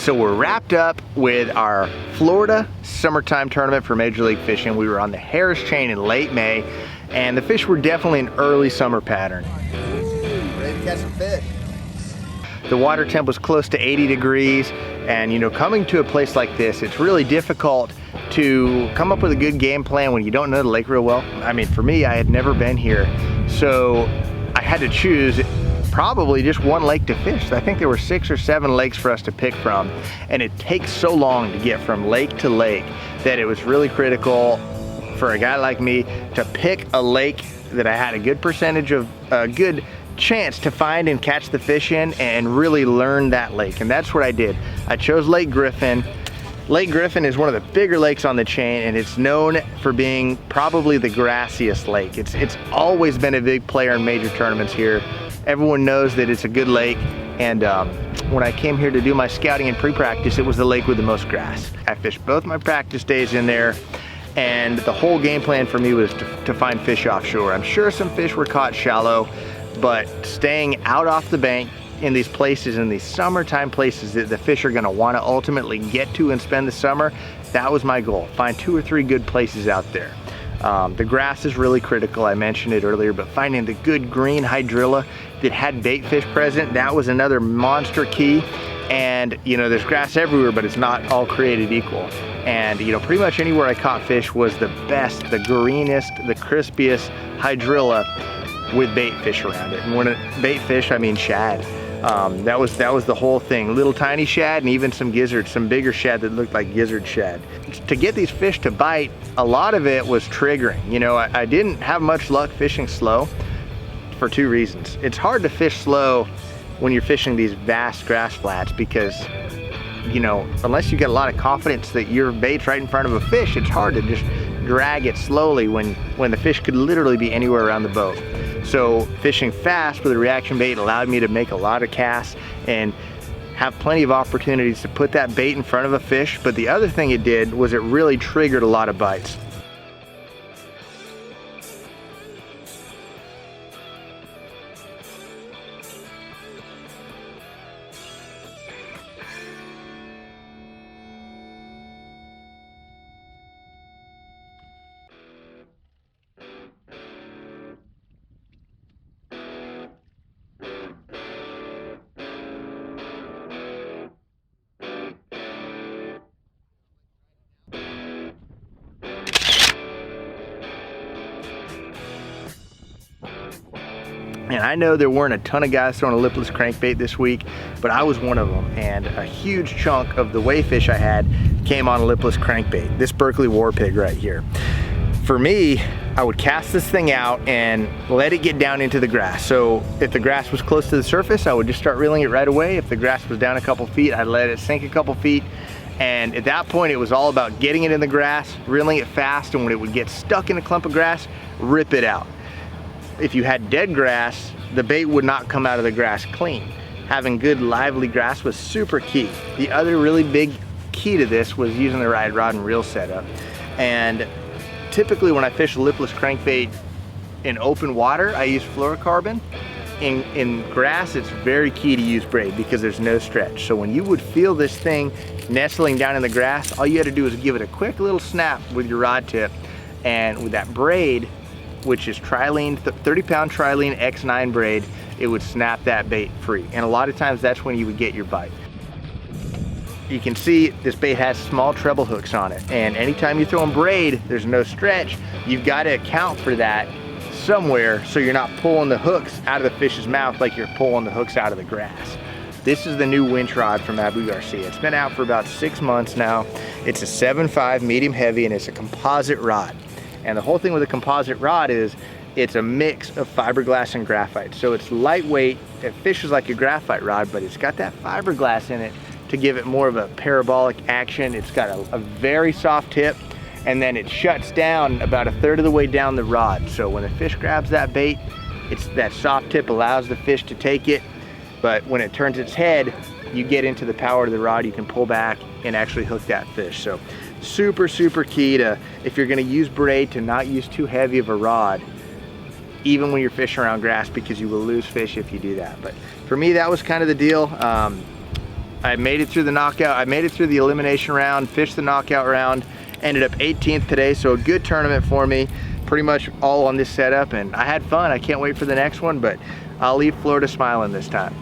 So we're wrapped up with our Florida summertime tournament for Major League Fishing. We were on the Harris Chain in late May, and the fish were definitely an early summer pattern. Ready to catch some fish. The water temp was close to 80 degrees, and you know, coming to a place like this, it's really difficult to come up with a good game plan when you don't know the lake real well. I mean, for me, I had never been here, so I had to choose probably just one lake to fish. I think there were 6 or 7 lakes for us to pick from, and it takes so long to get from lake to lake that it was really critical for a guy like me to pick a lake that I had a good percentage of a good chance to find and catch the fish in and really learn that lake. And that's what I did. I chose Lake Griffin. Lake Griffin is one of the bigger lakes on the chain, and it's known for being probably the grassiest lake. It's always been a big player in major tournaments here. Everyone knows that it's a good lake, and when I came here to do my scouting and pre-practice, it was the lake with the most grass. I fished both my practice days in there, and the whole game plan for me was to find fish offshore. I'm sure some fish were caught shallow, but staying out off the bank in these places, in these summertime places that the fish are gonna wanna ultimately get to and spend the summer, that was my goal. Find 2 or 3 good places out there. The grass is really critical, I mentioned it earlier, but finding the good green hydrilla that had bait fish present, that was another monster key. And you know, there's grass everywhere, but it's not all created equal. And you know, pretty much anywhere I caught fish was the best, the greenest, the crispiest hydrilla with bait fish around it. And when bait fish, I mean shad. That was the whole thing. Little tiny shad and even some gizzards, some bigger shad that looked like gizzard shad. To get these fish to bite, a lot of it was triggering. You know, I didn't have much luck fishing slow for 2 reasons. It's hard to fish slow when you're fishing these vast grass flats because, you know, unless you get a lot of confidence that your bait's right in front of a fish, it's hard to just drag it slowly when the fish could literally be anywhere around the boat. So fishing fast with a reaction bait allowed me to make a lot of casts and have plenty of opportunities to put that bait in front of a fish. But the other thing it did was it really triggered a lot of bites. And I know there weren't a ton of guys throwing a lipless crankbait this week, but I was one of them. And a huge chunk of the weigh fish I had came on a lipless crankbait, this Berkley Warpig right here. For me, I would cast this thing out and let it get down into the grass. So if the grass was close to the surface, I would just start reeling it right away. If the grass was down a couple feet, I'd let it sink a couple feet. And at that point, it was all about getting it in the grass, reeling it fast, and when it would get stuck in a clump of grass, rip it out. If you had dead grass, the bait would not come out of the grass clean. Having good lively grass was super key. The other really big key to this was using the right rod and reel setup. And typically when I fish a lipless crankbait in open water, I use fluorocarbon. In grass, it's very key to use braid because there's no stretch. So when you would feel this thing nestling down in the grass, all you had to do was give it a quick little snap with your rod tip, and with that braid, which is trilene, 30-pound trilene X9 braid, it would snap that bait free. And a lot of times that's when you would get your bite. You can see this bait has small treble hooks on it, and anytime you throw in braid, there's no stretch. You've got to account for that somewhere so you're not pulling the hooks out of the fish's mouth like you're pulling the hooks out of the grass. This is the new Winch Rod from Abu Garcia. It's been out for about 6 months now. It's a 7.5 medium heavy, and it's a composite rod. And the whole thing with a composite rod is it's a mix of fiberglass and graphite. So it's lightweight, it fishes like a graphite rod, but it's got that fiberglass in it to give it more of a parabolic action. It's got a very soft tip, and then it shuts down about 1/3 of the way down the rod. So when the fish grabs that bait, it's that soft tip allows the fish to take it, but when it turns its head, you get into the power of the rod, you can pull back and actually hook that fish. So super, super key to, if you're gonna use braid, to not use too heavy of a rod, even when you're fishing around grass, because you will lose fish if you do that. But for me, that was kind of the deal. I made it through the knockout. I made it through the elimination round, fished the knockout round, ended up 18th today, so a good tournament for me. Pretty much all on this setup, and I had fun. I can't wait for the next one, but I'll leave Florida smiling this time.